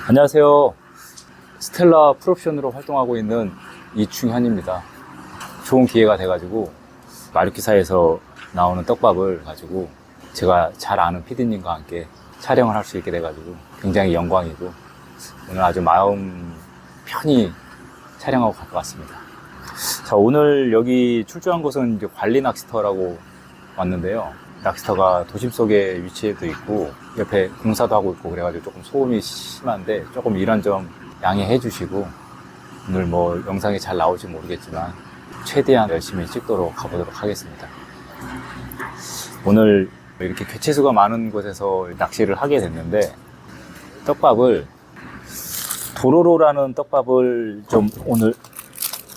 안녕하세요. 스텔라 풀옵션으로 활동하고 있는 이충현입니다. 좋은 기회가 돼가지고 마루키사에서 나오는 떡밥을 가지고 제가 잘 아는 PD님과 함께 촬영을 할 수 있게 돼가지고 굉장히 영광이고 오늘 아주 마음 편히 촬영하고 갈 것 같습니다. 자, 오늘 여기 출조한 곳은 이제 관리 낚시터라고 왔는데요. 낚시터가 도심 속에 위치해도 있고 옆에 공사도 하고 있고 그래가지고 조금 소음이 심한데 조금 이런 점 양해해 주시고 오늘 뭐 영상이 잘 나올지 모르겠지만 최대한 열심히 찍도록 가보도록 하겠습니다. 오늘 이렇게 개체수가 많은 곳에서 낚시를 하게 됐는데 떡밥을 도로로라는 떡밥을 좀 오늘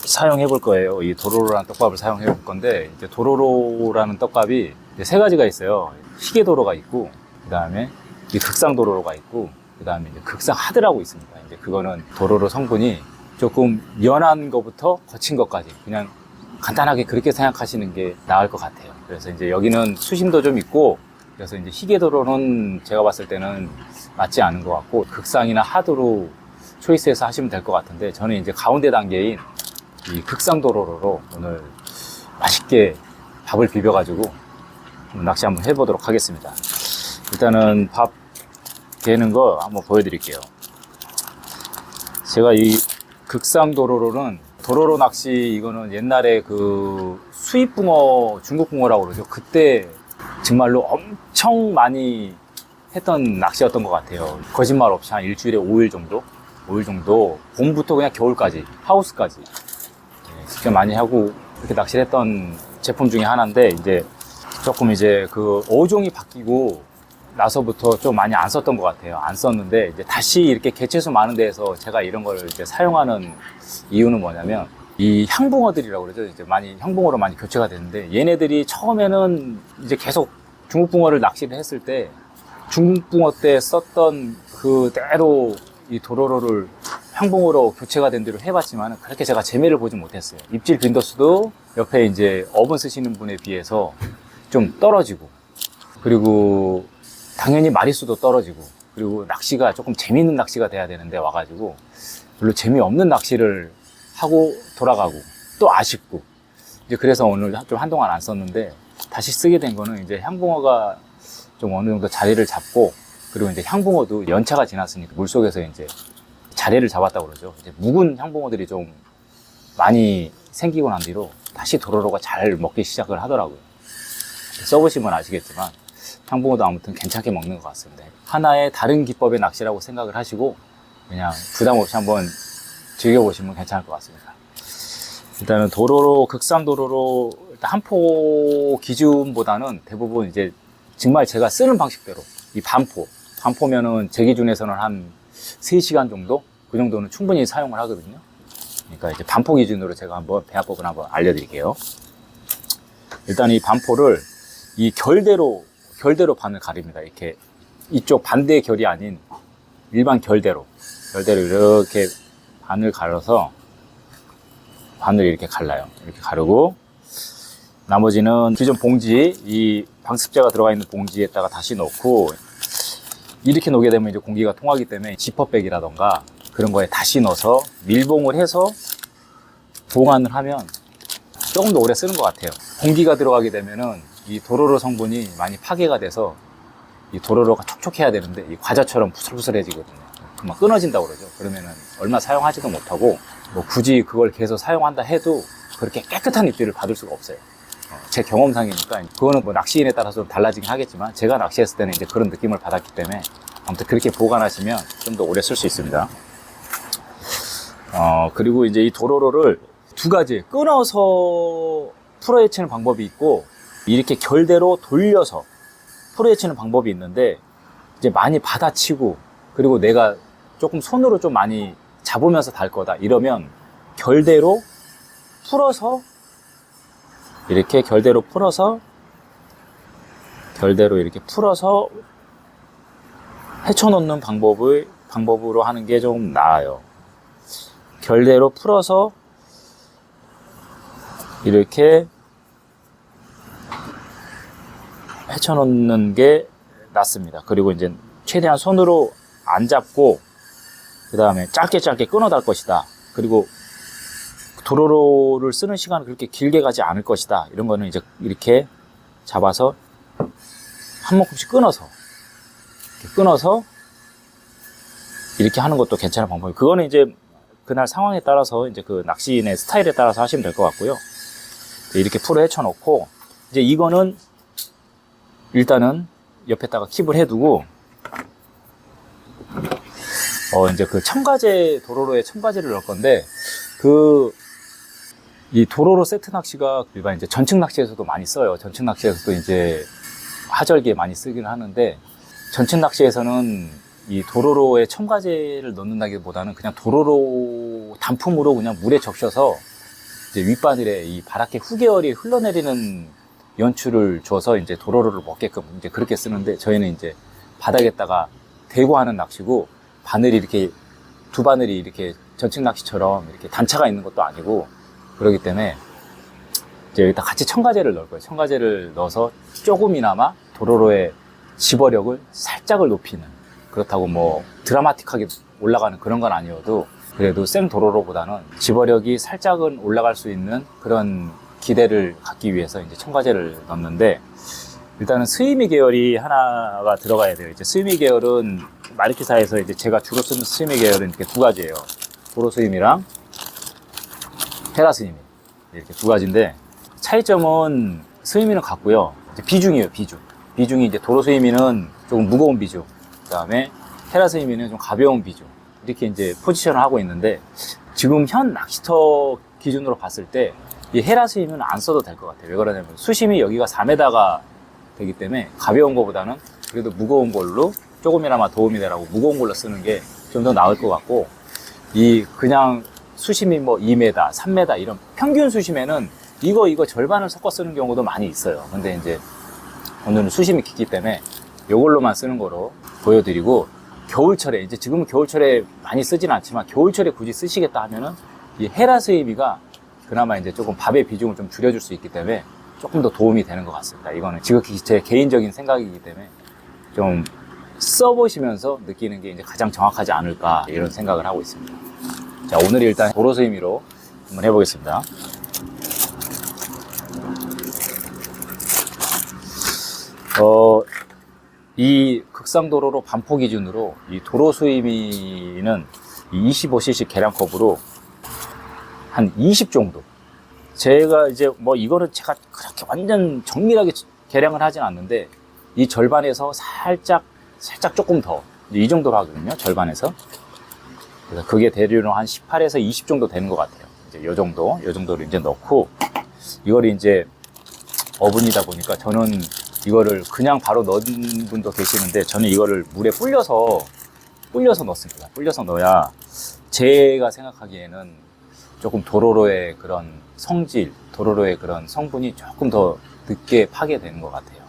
사용해 볼 거예요. 이 도로로라는 떡밥을 사용해 볼 건데 이제 도로로라는 떡밥이 이제 세 가지가 있어요. 희게도로가 있고 그 다음에 이 극상도로로가 있고 그 다음에 이제 극상하드라고 있습니다. 이제 그거는 도로로 성분이 조금 연한 것부터 거친 것까지 그냥 간단하게 그렇게 생각하시는 게 나을 것 같아요. 그래서 이제 여기는 수심도 좀 있고 그래서 이제 희게도로는 제가 봤을 때는 맞지 않은 것 같고 극상이나 하드로 초이스해서 하시면 될 것 같은데 저는 이제 가운데 단계인 이 극상도로로 오늘 맛있게 밥을 비벼가지고 낚시 한번 해보도록 하겠습니다. 일단은 밥 개는 거 한번 보여드릴게요. 제가 이 극상도로로는 도로로 낚시 이거는 옛날에 그 수입붕어, 중국붕어라고 그러죠. 그때 정말로 엄청 많이 했던 낚시였던 것 같아요. 거짓말 없이 한 일주일에 5일 정도? 5일 정도 봄부터 그냥 겨울까지 하우스까지 직접 많이 하고 이렇게 낚시를 했던 제품 중에 하나인데 이제 조금 이제 그 어종이 바뀌고 나서부터 좀 많이 안 썼던 것 같아요. 안 썼는데 이제 다시 이렇게 개체수 많은 데에서 제가 이런 걸 이제 사용하는 이유는 뭐냐면 이 향붕어들이라고 그러죠. 이제 많이 향붕어로 많이 교체가 됐는데 얘네들이 처음에는 이제 계속 중국붕어를 낚시를 했을 때 중국붕어 때 썼던 그대로 이 도로로를 향붕어로 교체가 된 대로 해봤지만 그렇게 제가 재미를 보지 못했어요. 입질 빈도수도 옆에 이제 어분 쓰시는 분에 비해서 좀 떨어지고 그리고 당연히 마리수도 떨어지고 그리고 낚시가 조금 재미있는 낚시가 돼야 되는데 와가지고 별로 재미없는 낚시를 하고 돌아가고 또 아쉽고 이제 그래서 오늘 좀 한동안 안 썼는데 다시 쓰게 된 거는 이제 향붕어가 좀 어느 정도 자리를 잡고 그리고 이제 향붕어도 연차가 지났으니까 물속에서 이제 자리를 잡았다고 그러죠. 이제 묵은 향붕어들이 좀 많이 생기고 난 뒤로 다시 도로로가 잘 먹기 시작을 하더라고요. 써보시면 아시겠지만 향붕어도 아무튼 괜찮게 먹는 것 같습니다. 하나의 다른 기법의 낚시라고 생각을 하시고 그냥 부담 없이 한번 즐겨보시면 괜찮을 것 같습니다. 일단은 도로로, 극상도로로 한 포 기준보다는 대부분 이제 정말 제가 쓰는 방식대로 이 반포면은 제 기준에서는 한 3시간 정도? 그 정도는 충분히 사용을 하거든요. 그러니까 이제 반포 기준으로 제가 한번 배합법을 한번 알려드릴게요. 일단 이 반포를 이 결대로 반을 가립니다. 이렇게 이쪽 반대의 결이 아닌 일반 결대로 이렇게 반을 갈아서 반을 이렇게 갈라요. 이렇게 가르고 나머지는 기존 봉지, 이 방습제가 들어가 있는 봉지에다가 다시 넣고 이렇게 놓게 되면 이제 공기가 통하기 때문에 지퍼백이라던가 그런 거에 다시 넣어서 밀봉을 해서 보관을 하면 조금 더 오래 쓰는 것 같아요. 공기가 들어가게 되면은 이 도로로 성분이 많이 파괴가 돼서 이 도로로가 촉촉해야 되는데 이 과자처럼 부슬부슬해지거든요. 막 끊어진다고 그러죠. 그러면은 얼마 사용하지도 못하고 뭐 굳이 그걸 계속 사용한다 해도 그렇게 깨끗한 입질을 받을 수가 없어요. 제 경험상이니까 그거는 뭐 낚시인에 따라서 달라지긴 하겠지만 제가 낚시했을 때는 이제 그런 느낌을 받았기 때문에 아무튼 그렇게 보관하시면 좀 더 오래 쓸 수 있습니다. 그리고 이제 이 도로로를 두 가지 끊어서 풀어헤치는 방법이 있고 이렇게 결대로 돌려서 풀어헤치는 방법이 있는데 이제 많이 받아치고 그리고 내가 조금 손으로 좀 많이 잡으면서 달 거다 이러면 결대로 풀어서 이렇게 결대로 이렇게 풀어서 헤쳐놓는 방법으로 하는 게 좀 나아요. 결대로 풀어서 이렇게 헤쳐놓는 게 낫습니다. 그리고 이제 최대한 손으로 안 잡고 그 다음에 짧게 끊어 달 것이다. 그리고 도로로를 쓰는 시간은 그렇게 길게 가지 않을 것이다. 이런 거는 이제 이렇게 잡아서 한 모금씩 끊어서 이렇게 하는 것도 괜찮은 방법이에요. 그거는 이제 그날 상황에 따라서 이제 그 낚시인의 스타일에 따라서 하시면 될 것 같고요. 이렇게 풀을 헤쳐 놓고 이제 이거는 일단은 옆에다가 킵을 해두고 이제 그 첨가제, 도로로에 첨가제를 넣을 건데 이 도로로 세트 낚시가 일반 이제 전측 낚시에서도 많이 써요. 전측 낚시에서도 이제 하절기에 많이 쓰긴 하는데, 전측 낚시에서는 이 도로로에 첨가제를 넣는다기보다는 그냥 도로로 단품으로 그냥 물에 적셔서 이제 윗바늘에 이 바닷개 후계열이 흘러내리는 연출을 줘서 이제 도로로를 먹게끔 이제 그렇게 쓰는데, 저희는 이제 바닥에다가 대고 하는 낚시고, 바늘이 이렇게 두 바늘이 이렇게 전측 낚시처럼 이렇게 단차가 있는 것도 아니고 그러기 때문에 이제 여기다 같이 첨가제를 넣을 거예요. 첨가제를 넣어서 조금이나마 도로로의 집어력을 살짝을 높이는, 그렇다고 뭐 드라마틱하게 올라가는 그런 건 아니어도 그래도 생 도로로보다는 집어력이 살짝은 올라갈 수 있는 그런 기대를 갖기 위해서 이제 첨가제를 넣는데, 일단은 스위미 계열이 하나가 들어가야 돼요. 이제 스위미 계열은 마르키사에서 이제 제가 주로 쓰는 스위미 계열은 이렇게 두 가지예요. 도로 스위미랑 헤라 스위미, 이렇게 두 가지인데, 차이점은 스위미는 같고요. 이제 비중이에요, 비중. 비중이 이제 도로 스위미는 조금 무거운 비중, 그 다음에 헤라 스위미는 좀 가벼운 비중, 이렇게 이제 포지션을 하고 있는데, 지금 현 낚시터 기준으로 봤을 때 이 헤라 스위미는 안 써도 될 것 같아요. 왜 그러냐면 수심이 여기가 4m가 되기 때문에 가벼운 거보다는 그래도 무거운 걸로 조금이나마 도움이 되라고 무거운 걸로 쓰는 게 좀 더 나을 것 같고, 이 그냥 수심이 뭐 2m, 3m 이런 평균 수심에는 이거 절반을 섞어 쓰는 경우도 많이 있어요. 근데 이제 오늘은 수심이 깊기 때문에 이걸로만 쓰는 거로 보여드리고, 겨울철에 이제 지금은 겨울철에 많이 쓰진 않지만 겨울철에 굳이 쓰시겠다 하면은 이 헤라 스위미가 그나마 이제 조금 밥의 비중을 좀 줄여줄 수 있기 때문에 조금 더 도움이 되는 것 같습니다. 이거는 지극히 제 개인적인 생각이기 때문에 좀 써보시면서 느끼는 게 이제 가장 정확하지 않을까, 이런 생각을 하고 있습니다. 자, 오늘 일단 도로 스위미로 한번 해보겠습니다. 이 극상도로로 반포 기준으로 이 도로 스위미는 25cc 계량컵으로 한 20 정도. 제가 이제 뭐 이거는 제가 그렇게 완전 정밀하게 계량을 하진 않는데, 이 절반에서 살짝 조금 더, 이 정도로 하거든요. 절반에서. 그래서 그게 대략 한 18에서 20 정도 되는 것 같아요. 이제 요 정도를 이제 넣고, 이거를 이제 어분이다 보니까 저는 이거를 그냥 바로 넣은 분도 계시는데, 저는 이거를 물에 불려서 넣습니다. 불려서 넣어야 제가 생각하기에는 조금 도로로의 그런 성질, 도로로의 그런 성분이 조금 더 늦게 파괴되는 것 같아요.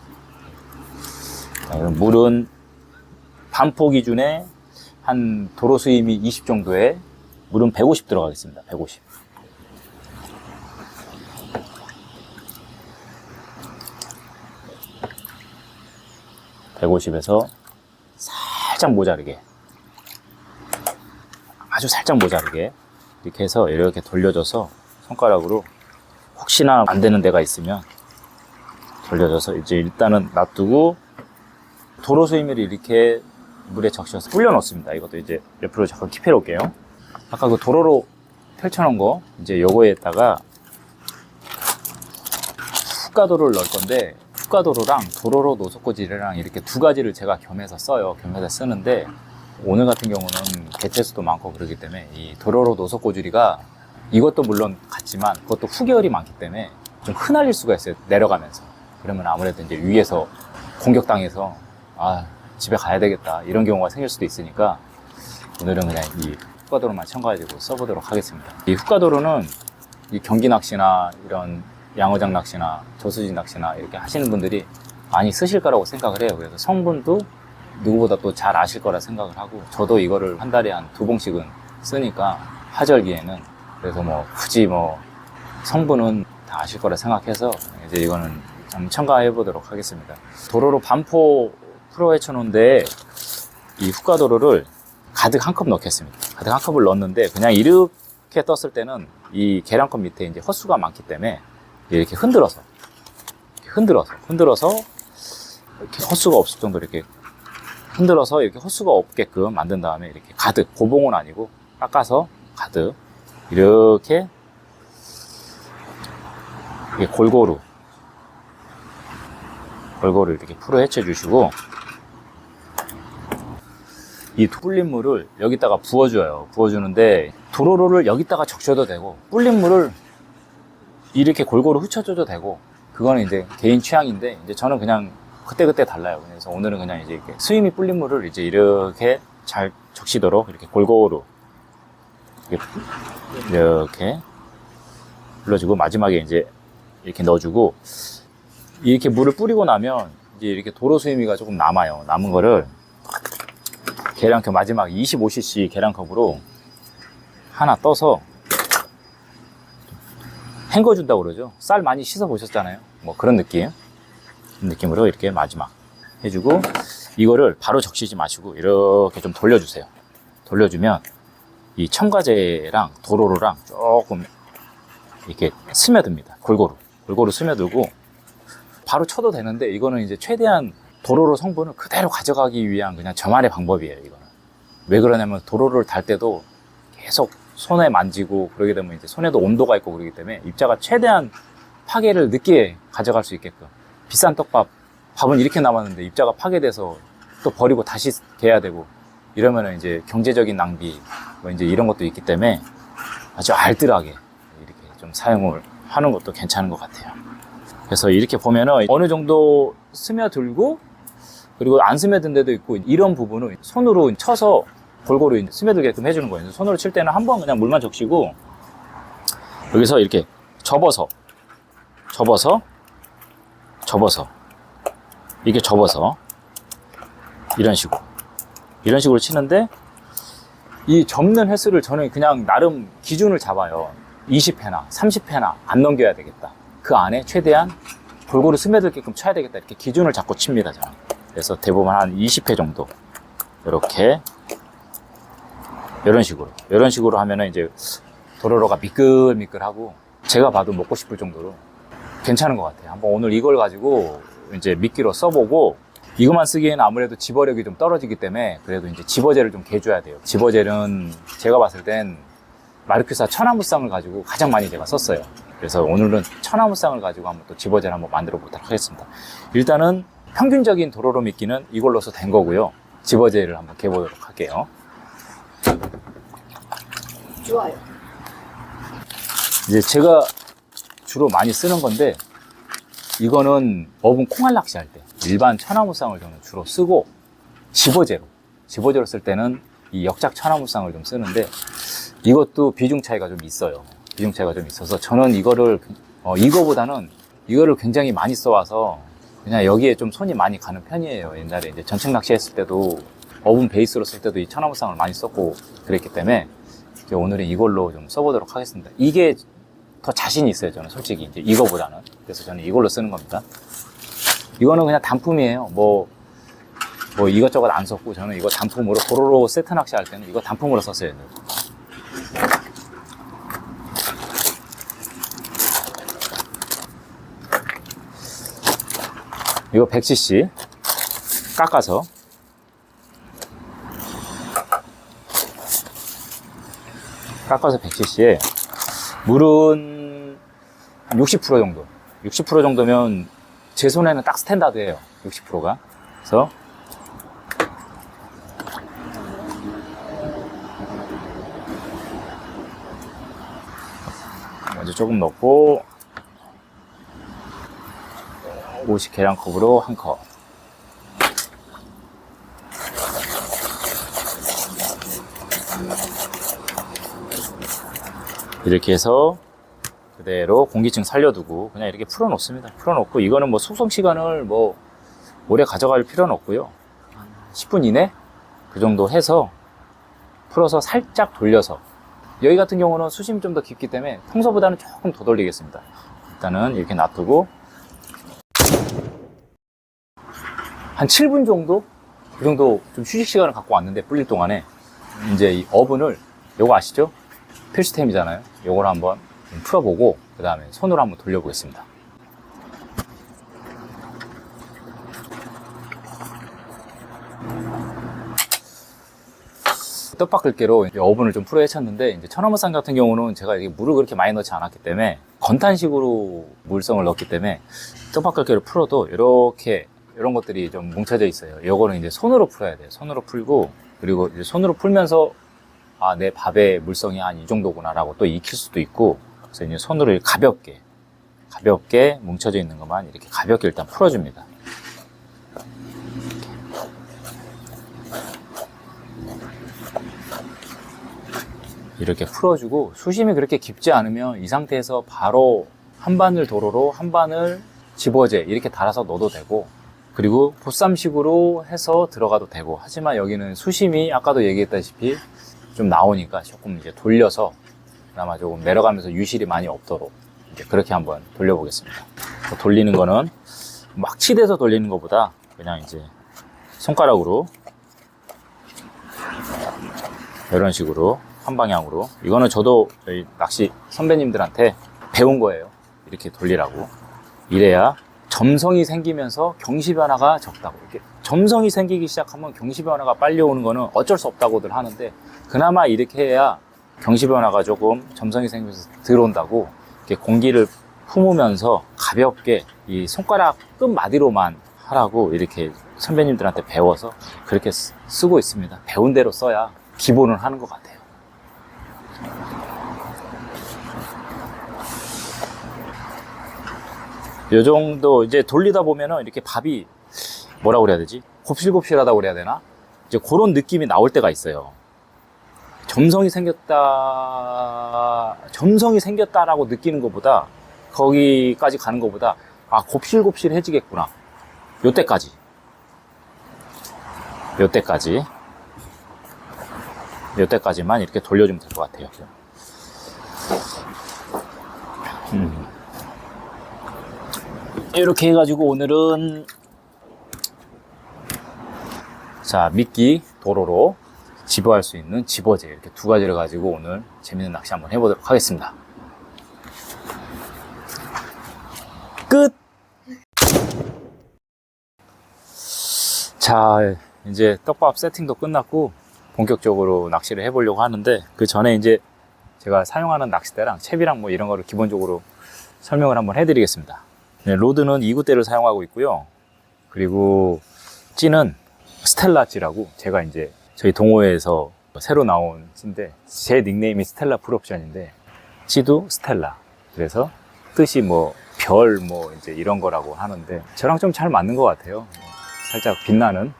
자, 물은 반포 기준에 한 도로 수임이 20 정도에 물은 150 들어가겠습니다. 150. (150에서) 살짝 모자르게, 아주 살짝 모자르게 이렇게 해서 이렇게 돌려줘서 손가락으로 혹시나 안 되는 데가 있으면 돌려줘서 이제 일단은 놔두고, 도로 수위미를 이렇게 물에 적셔서 불려 놓습니다. 이것도 이제 옆으로 잠깐 킵해 놓을게요. 아까 그 도로로 펼쳐 놓은 거, 이제 요거에다가 훅가도로를 넣을 건데, 훅가도로랑 도로로 노석고지레랑 이렇게 두 가지를 제가 겸해서 써요. 겸해서 쓰는데, 오늘 같은 경우는 개체수도 많고 그러기 때문에 이 도로로 노석고주리가, 이것도 물론 같지만 그것도 후계열이 많기 때문에 좀 흩날릴 수가 있어요. 내려가면서. 그러면 아무래도 이제 위에서 공격당해서 집에 가야 되겠다, 이런 경우가 생길 수도 있으니까 오늘은 그냥 이 훅가도로만 첨가해주고 써보도록 하겠습니다. 이 훅가도로는 이 경기 낚시나 이런 양어장 낚시나 저수지 낚시나 이렇게 하시는 분들이 많이 쓰실 거라고 생각을 해요. 그래서 성분도 누구보다 또 잘 아실 거라 생각을 하고, 저도 이거를 한 달에 한 2봉씩은 쓰니까 하절기에는, 그래서 뭐 굳이 뭐 성분은 다 아실 거라 생각해서 이제 이거는 좀 첨가해 보도록 하겠습니다. 도로로 반포 풀어 헤쳐 놓은데, 이 훅가도로를 가득 한 컵 넣겠습니다. 가득 한 컵을 넣었는데 그냥 이렇게 떴을 때는 이 계량컵 밑에 이제 헛수가 많기 때문에 이렇게 흔들어서 이렇게 헛수가 없을 정도로 이렇게 흔들어서 이렇게 헛수가 없게끔 만든 다음에 이렇게 가득, 고봉은 아니고 깎아서 가득 이렇게 골고루 이렇게 풀어 헤쳐 주시고, 이 불린 물을 여기다가 부어줘요. 부어주는데 도로로를 여기다가 적셔도 되고 불린 물을 이렇게 골고루 흩쳐줘도 되고, 그거는 이제 개인 취향인데 이제 저는 그냥 그때그때 달라요. 그래서 오늘은 그냥 이제 이렇게 수임이 불린 물을 이제 이렇게 잘 적시도록 이렇게 골고루 이렇게 불러주고, 마지막에 이제 이렇게 넣어주고, 이렇게 물을 뿌리고 나면 이제 이렇게 도로 수임이가 조금 남아요. 남은 거를 계량컵 마지막 25cc 계량컵으로 하나 떠서 헹궈준다고 그러죠. 쌀 많이 씻어 보셨잖아요. 뭐 그런 느낌으로 이렇게 마지막 해주고, 이거를 바로 적시지 마시고 이렇게 좀 돌려주세요. 돌려주면 이 첨가제랑 도로로랑 조금 이렇게 스며듭니다. 골고루 스며들고, 바로 쳐도 되는데 이거는 이제 최대한 도로로 성분을 그대로 가져가기 위한 그냥 저만의 방법이에요. 이거는 왜 그러냐면 도로를 달 때도 계속 손에 만지고 그러게 되면 이제 손에도 온도가 있고 그러기 때문에 입자가 최대한 파괴를 늦게 가져갈 수 있게끔, 비싼 밥은 이렇게 남았는데 입자가 파괴돼서 또 버리고 다시 개야 되고 이러면은 이제 경제적인 낭비 뭐 이제 이런 것도 있기 때문에 아주 알뜰하게 이렇게 좀 사용을 하는 것도 괜찮은 것 같아요. 그래서 이렇게 보면은 어느 정도 스며들고, 그리고 안 스며든 데도 있고, 이런 부분은 손으로 쳐서 골고루 스며들게끔 해주는 거예요. 손으로 칠 때는 한 번 그냥 물만 적시고 여기서 이렇게 접어서 이렇게 접어서 이런 식으로 치는데, 이 접는 횟수를 저는 그냥 나름 기준을 잡아요. 20회나 30회나 안 넘겨야 되겠다, 그 안에 최대한 골고루 스며들게끔 쳐야 되겠다, 이렇게 기준을 잡고 칩니다, 저는. 그래서 대부분 한 20회 정도 이렇게 이런 식으로 하면은 이제 도로로가 미끌미끌하고 제가 봐도 먹고 싶을 정도로 괜찮은 것 같아요. 한번 오늘 이걸 가지고 이제 미끼로 써보고, 이것만 쓰기에는 아무래도 집어력이 좀 떨어지기 때문에 그래도 이제 집어제를 좀 개줘야 돼요. 집어제는 제가 봤을 땐 마르큐사 천나무쌍을 가지고 가장 많이 제가 썼어요. 그래서 오늘은 천나무쌍을 가지고 한번 또 집어제를 한번 만들어 보도록 하겠습니다. 일단은 평균적인 도로로 미끼는 이걸로서 된 거고요. 집어제를 한번 개보도록 할게요. 좋아요. 이제 제가 주로 많이 쓰는 건데, 이거는 어분 콩알 낚시할 때 일반 천나무쌍을 저는 주로 쓰고, 집어제로 쓸 때는 이 역작 천나무쌍을 좀 쓰는데, 이것도 비중 차이가 좀 있어요. 비중 차이가 좀 있어서 저는 이거보다는 이거를 굉장히 많이 써와서 그냥 여기에 좀 손이 많이 가는 편이에요. 옛날에 이제 전책 낚시 했을 때도 어분 베이스로 쓸 때도 이 천나무쌍을 많이 썼고 그랬기 때문에 이제 오늘은 이걸로 좀 써보도록 하겠습니다. 이게 더 자신이 있어요, 저는 솔직히 이제 이거보다는. 그래서 저는 이걸로 쓰는 겁니다. 이거는 그냥 단품이에요. 뭐 이것저것 안 썼고 저는 이거 단품으로, 도로로 세트 낚시 할 때는 이거 단품으로 썼어요. 이거 100cc 깎아서 깎아서 100cc에 물은 한 60% 정도. 60% 정도면 제 손에는 딱 스탠다드예요. 60%가. 그래서 먼저 조금 넣고 50 계량컵으로 한 컵. 이렇게 해서 그대로 공기층 살려두고 그냥 이렇게 풀어 놓습니다. 풀어 놓고, 이거는 뭐 숙성 시간을 뭐 오래 가져갈 필요는 없고요. 10분 이내 그 정도 해서 풀어서 살짝 돌려서, 여기 같은 경우는 수심이 좀 더 깊기 때문에 평소보다는 조금 더 돌리겠습니다. 일단은 이렇게 놔두고 한 7분 정도? 그 정도 좀 휴식 시간을 갖고 왔는데, 불릴 동안에 이제 이 어분을, 요거 아시죠? 필수템이잖아요. 요걸 한번 좀 풀어보고 그 다음에 손으로 한번 돌려보겠습니다. 떡밥글개로 어분을 좀 풀어 헤쳤는데, 이제 천하무쌍 같은 경우는 제가 이게 물을 그렇게 많이 넣지 않았기 때문에 건탄식으로 물성을 넣었기 때문에 떡밥글개로 풀어도 이렇게 이런 것들이 좀 뭉쳐져 있어요. 요거는 이제 손으로 풀어야 돼요. 손으로 풀고, 그리고 이제 손으로 풀면서 아, 내 밥의 물성이 한 이 정도구나 라고 또 익힐 수도 있고, 그래서 이제 손으로 가볍게 뭉쳐져 있는 것만 이렇게 가볍게 일단 풀어줍니다. 이렇게 풀어주고, 수심이 그렇게 깊지 않으면 이 상태에서 바로 한 바늘 도로로 한 바늘 집어제 이렇게 달아서 넣어도 되고, 그리고 보쌈식으로 해서 들어가도 되고, 하지만 여기는 수심이 아까도 얘기했다시피 좀 나오니까 조금 이제 돌려서 그나마 조금 내려가면서 유실이 많이 없도록 이제 그렇게 한번 돌려보겠습니다. 돌리는 거는 막 치대서 돌리는 것보다 그냥 이제 손가락으로 이런 식으로 한 방향으로, 이거는 저도 저희 낚시 선배님들한테 배운 거예요. 이렇게 돌리라고. 이래야 점성이 생기면서 경시 변화가 적다고. 이렇게 점성이 생기기 시작하면 경시 변화가 빨리 오는 거는 어쩔 수 없다고들 하는데, 그나마 이렇게 해야 경시 변화가 조금 점성이 생기면서 들어온다고, 이렇게 공기를 품으면서 가볍게 이 손가락 끝마디로만 하라고 이렇게 선배님들한테 배워서 그렇게 쓰고 있습니다. 배운 대로 써야 기본은 하는 것 같아요. 요 정도 이제 돌리다 보면은 이렇게 밥이 뭐라고 그래야 되지? 곱실곱실하다고 그래야 되나? 이제 그런 느낌이 나올 때가 있어요. 점성이 생겼다라고 느끼는 것보다, 거기까지 가는 것보다, 아, 곱실곱실해지겠구나. 요때까지만 이렇게 돌려주면 될 것 같아요. 이렇게 해가지고 오늘은 자, 미끼 도로로 집어할 수 있는 집어제, 이렇게 두 가지를 가지고 오늘 재밌는 낚시 한번 해보도록 하겠습니다. 끝! 자, 이제 떡밥 세팅도 끝났고 본격적으로 낚시를 해보려고 하는데, 그 전에 이제 제가 사용하는 낚싯대랑 채비랑 뭐 이런 거를 기본적으로 설명을 한번 해드리겠습니다. 네, 로드는 2구대를 사용하고 있고요. 그리고 찌는 스텔라 찌라고, 제가 이제 저희 동호회에서 새로 나온 찌인데, 제 닉네임이 스텔라 풀옵션인데, 찌도 스텔라. 그래서 뜻이 뭐 별 뭐 이제 이런 거라고 하는데, 저랑 좀 잘 맞는 것 같아요. 살짝 빛나는,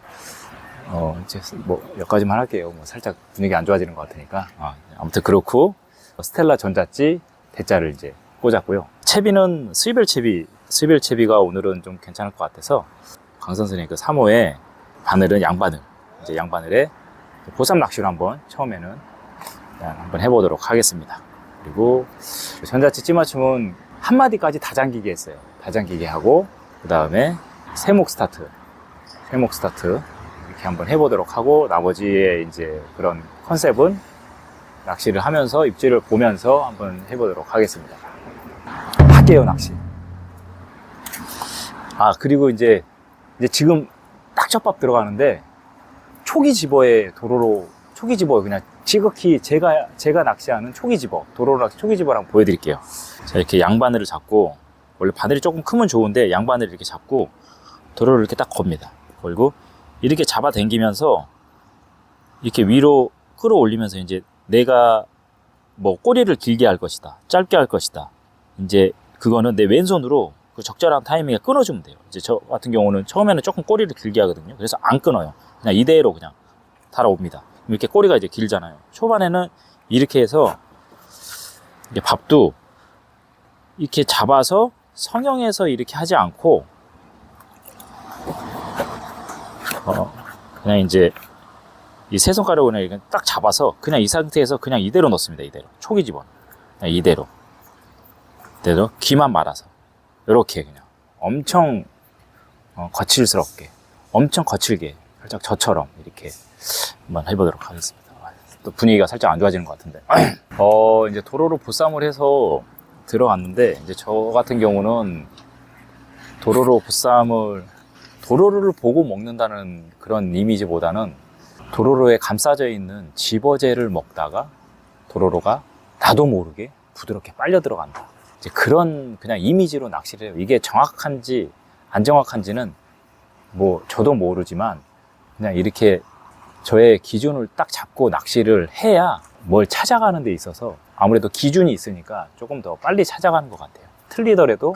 이제 뭐 여기까지만 할게요. 뭐 살짝 분위기 안 좋아지는 것 같으니까. 아무튼 그렇고, 스텔라 전자찌 대자를 이제 꽂았고요. 채비는 스위벨 채비가 오늘은 좀 괜찮을 것 같아서, 강 선생님 그 3호에 바늘은 양바늘에 보쌈 낚시로 한번 처음에는 한번 해보도록 하겠습니다. 그리고 전자찌 찌맞춤은 한 마디까지 다 잠기게 했어요. 다 잠기게 하고, 그 다음에 세목 스타트 이렇게 한번 해보도록 하고, 나머지의 이제 그런 컨셉은 낚시를 하면서 입질을 보면서 한번 해보도록 하겠습니다. 할게요, 낚시. 그리고 이제 지금 딱 젖밥 들어가는데, 초기 집어에 초기 집어 그냥 지극히 제가 낚시하는 초기 집어, 도로로 낚시 초기 집어랑 보여드릴게요. 자, 이렇게 양바늘을 잡고, 원래 바늘이 조금 크면 좋은데 양바늘을 이렇게 잡고 도로를 이렇게 딱 겁니다. 걸고 이렇게 잡아 당기면서 이렇게 위로 끌어올리면서, 이제 내가 뭐 꼬리를 길게 할 것이다, 짧게 할 것이다, 이제 그거는 내 왼손으로 그 적절한 타이밍에 끊어주면 돼요. 이제 저 같은 경우는 처음에는 조금 꼬리를 길게 하거든요. 그래서 안 끊어요. 그냥 이대로 그냥 달아옵니다. 이렇게 꼬리가 이제 길잖아요. 초반에는 이렇게 해서 이게 밥도 이렇게 잡아서 성형해서 이렇게 하지 않고, 그냥 이제 이 세 손가락으로 그냥 딱 잡아서 그냥 이 상태에서 그냥 이대로 넣습니다. 이대로 초기 집어는 그냥 이대로 귀만 말아서 이렇게 그냥 엄청 거칠스럽게, 엄청 거칠게, 살짝 저처럼 이렇게 한번 해보도록 하겠습니다. 또 분위기가 살짝 안 좋아지는 것 같은데. 이제 도로로 보쌈을 해서 들어갔는데, 이제 저 같은 경우는 도로로 보쌈을, 도로로를 보고 먹는다는 그런 이미지보다는 도로로에 감싸져 있는 집어제를 먹다가 도로로가 나도 모르게 부드럽게 빨려 들어간다. 이제 그런 그냥 이미지로 낚시를 해요. 이게 정확한지 안 정확한지는 뭐 저도 모르지만 그냥 이렇게 저의 기준을 딱 잡고 낚시를 해야 뭘 찾아가는 데 있어서 아무래도 기준이 있으니까 조금 더 빨리 찾아가는 것 같아요. 틀리더라도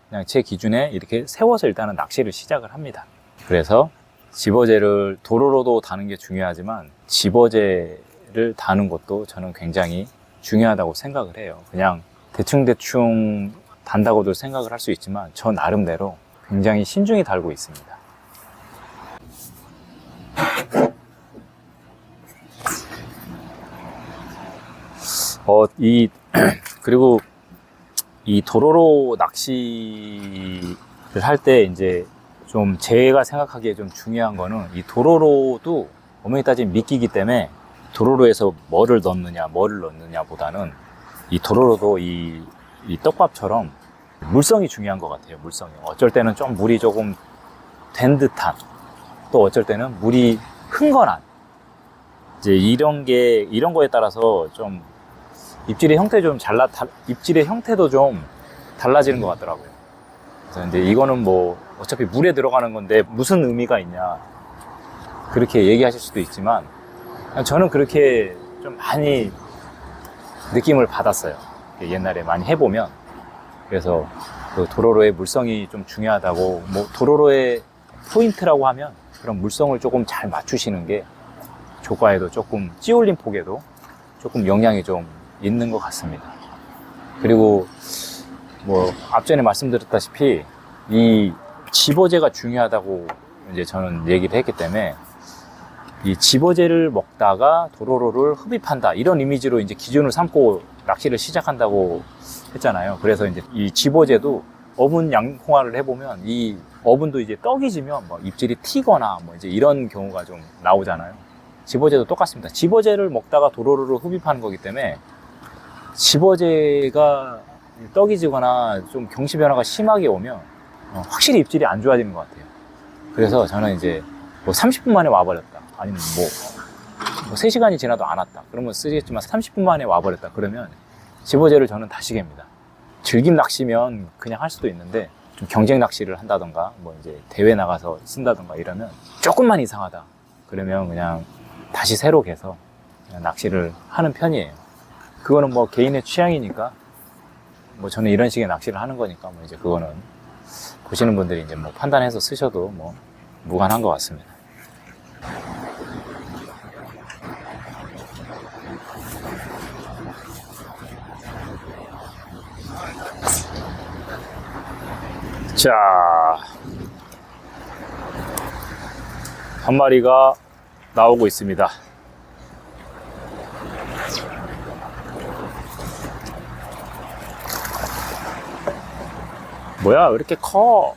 그냥 제 기준에 이렇게 세워서 일단은 낚시를 시작을 합니다. 그래서 집어제를 도로로도 다는 게 중요하지만 집어제를 다는 것도 저는 굉장히 중요하다고 생각을 해요. 그냥 대충대충 단다고도 생각을 할 수 있지만 저 나름대로 굉장히 신중히 달고 있습니다. 그리고 이 도로로 낚시를 할 때 이제 좀 제가 생각하기에 좀 중요한 거는 이 도로로도 엄연히 따지면 미끼이기 때문에 도로로에서 뭐를 넣느냐 보다는 이 도로로도 이 떡밥처럼 물성이 중요한 것 같아요. 물성이 어쩔 때는 좀 물이 조금 된 듯한, 또 어쩔 때는 물이 흥건한, 이제 이런 거에 따라서 좀 입질의 형태도 좀 달라지는 것 같더라고요. 그래서 이제 이거는 뭐 어차피 물에 들어가는 건데 무슨 의미가 있냐 그렇게 얘기하실 수도 있지만 저는 그렇게 좀 많이 느낌을 받았어요. 옛날에 많이 해보면. 그래서 그 도로로의 물성이 좀 중요하다고, 뭐 도로로의 포인트라고 하면 그런 물성을 조금 잘 맞추시는 게 조과에도 조금 찌올림 폭에도 조금 영향이 좀 있는 것 같습니다. 그리고 뭐 앞전에 말씀드렸다시피 이 집어제가 중요하다고 이제 저는 얘기를 했기 때문에 이 집어제를 먹다가 도로로를 흡입한다 이런 이미지로 이제 기준을 삼고 낚시를 시작한다고 했잖아요. 그래서 이제 이 집어제도 어분 양홍화를 해보면 이 어분도 이제 떡이 지면 뭐 입질이 튀거나 뭐 이제 이런 경우가 좀 나오잖아요. 집어제도 똑같습니다. 집어제를 먹다가 도로로를 흡입하는 거기 때문에 집어제가 떡이 지거나 좀 경시 변화가 심하게 오면 확실히 입질이 안 좋아지는 것 같아요. 그래서 저는 이제 뭐 30분 만에 와버렸다, 아니면 뭐 3시간이 지나도 안 왔다 그러면 쓰겠지만 30분 만에 와버렸다 그러면 집어제를 저는 다시 갭니다. 즐김 낚시면 그냥 할 수도 있는데 좀 경쟁 낚시를 한다던가 뭐 이제 대회 나가서 쓴다던가 이러면 조금만 이상하다 그러면 그냥 다시 새로 개서 그냥 낚시를 하는 편이에요. 그거는 뭐 개인의 취향이니까, 뭐 저는 이런 식의 낚시를 하는 거니까 뭐 이제 그거는 보시는 분들이 이제 뭐 판단해서 쓰셔도 뭐 무관한 것 같습니다. 자, 한 마리가 나오고 있습니다. 뭐야, 왜 이렇게 커?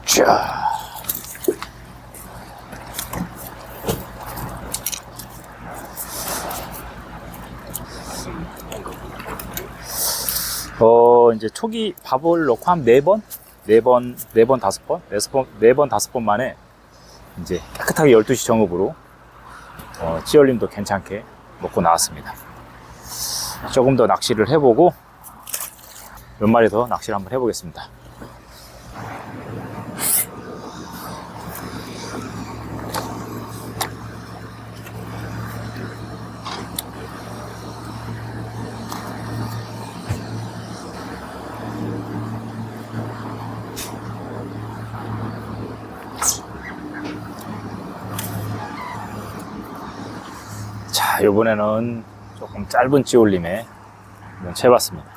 자. 이제 초기 밥을 넣고 한 4번, 5번 만에 이제 깨끗하게 12시 정읍으로 찌얼림도 괜찮게 먹고 나왔습니다. 조금 더 낚시를 해보고 몇 마리 더 낚시를 한번 해보겠습니다. 자, 이번에는 조금 짧은 찌올림에 한번 채봤습니다.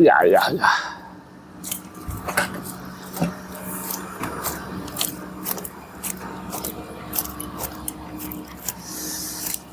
야.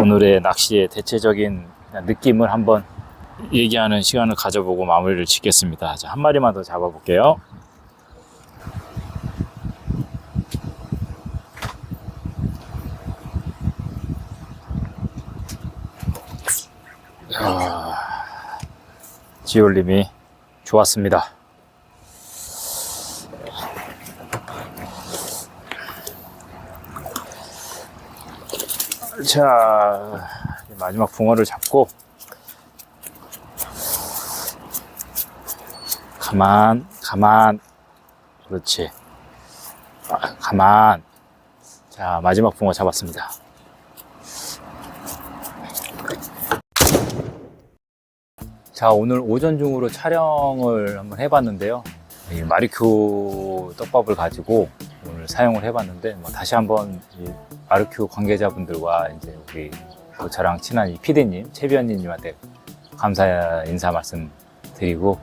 오늘의 낚시의 대체적인 느낌을 한번 얘기하는 시간을 가져보고 마무리를 짓겠습니다. 자, 한 마리만 더 잡아볼게요. 지올림이 좋았습니다. 자, 마지막 붕어를 잡고 가만 그렇지. 가만. 자, 마지막 붕어 잡았습니다. 자, 오늘 오전 중으로 촬영을 한번 해봤는데요. 이 마리큐 떡밥을 가지고 오늘 사용을 해봤는데, 뭐 다시 한번 이 마리큐 관계자분들과 이제 우리 또 저랑 친한 이 PD님, 최비언님한테 감사 인사 말씀 드리고,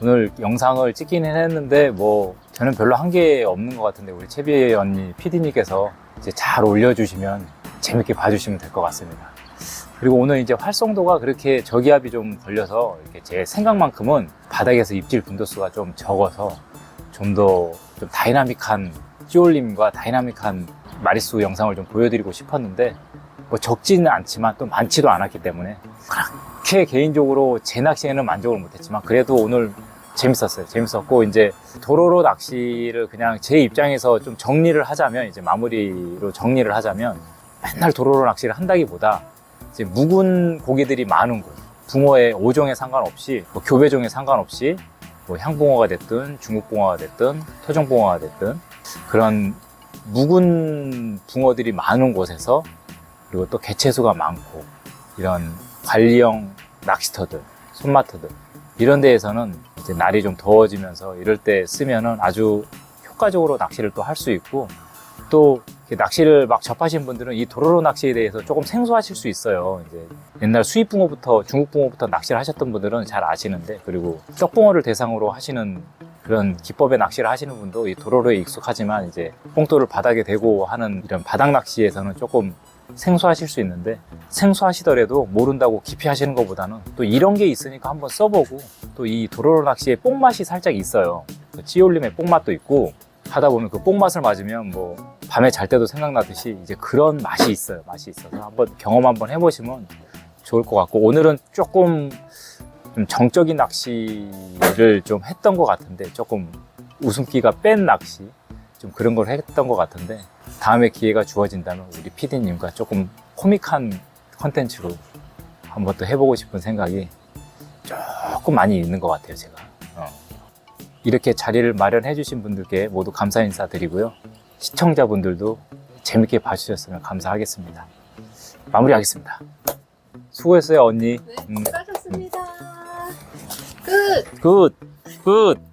오늘 영상을 찍기는 했는데, 뭐 저는 별로 한 게 없는 것 같은데, 우리 최비언님, PD님께서 이제 잘 올려주시면 재밌게 봐주시면 될 것 같습니다. 그리고 오늘 이제 활성도가 그렇게 저기압이 좀 걸려서 이렇게 제 생각만큼은 바닥에서 입질 빈도수가 좀 적어서 좀 더 좀 다이나믹한 찌올림과 다이나믹한 마리수 영상을 좀 보여드리고 싶었는데, 뭐 적지는 않지만 또 많지도 않았기 때문에 그렇게 개인적으로 제 낚시에는 만족을 못했지만 그래도 오늘 재밌었어요. 재밌었고, 이제 도로로 낚시를 그냥 제 입장에서 좀 정리를 하자면, 이제 마무리로 정리를 하자면, 맨날 도로로 낚시를 한다기보다 이제 묵은 고기들이 많은 곳, 붕어의 어종에 상관없이, 뭐 교배종에 상관없이, 뭐 향붕어가 됐든 중국붕어가 됐든 토종붕어가 됐든 그런 묵은 붕어들이 많은 곳에서, 그리고 또 개체수가 많고 이런 관리형 낚시터들, 손마터들 이런 데에서는 이제 날이 좀 더워지면서 이럴 때 쓰면은 아주 효과적으로 낚시를 또 할 수 있고, 또 낚시를 막 접하신 분들은 이 도로로 낚시에 대해서 조금 생소하실 수 있어요. 이제 옛날 수입붕어부터 중국붕어부터 낚시를 하셨던 분들은 잘 아시는데, 그리고 떡붕어를 대상으로 하시는 그런 기법의 낚시를 하시는 분도 이 도로로에 익숙하지만 이제 뽕돌을 바닥에 대고 하는 이런 바닥 낚시에서는 조금 생소하실 수 있는데, 생소하시더라도 모른다고 깊이 하시는 것보다는 또 이런 게 있으니까 한번 써보고, 또 이 도로로 낚시의 뽕맛이 살짝 있어요. 그 찌올림의 뽕맛도 있고, 하다 보면 그 뽕맛을 맞으면 뭐 밤에 잘 때도 생각나듯이 이제 그런 맛이 있어요. 맛이 있어서 한번 경험 한번 해보시면 좋을 것 같고, 오늘은 조금 좀 정적인 낚시를 좀 했던 것 같은데, 조금 웃음기가 뺀 낚시 좀 그런 걸 했던 것 같은데, 다음에 기회가 주어진다면 우리 PD님과 조금 코믹한 컨텐츠로 한번 또 해보고 싶은 생각이 조금 많이 있는 것 같아요, 제가. 이렇게 자리를 마련해 주신 분들께 모두 감사 인사 드리고요. 시청자분들도 재밌게 봐주셨으면 감사하겠습니다. 마무리하겠습니다. 수고했어요, 언니. 네, 수고하셨습니다. 끝! 굿! 굿!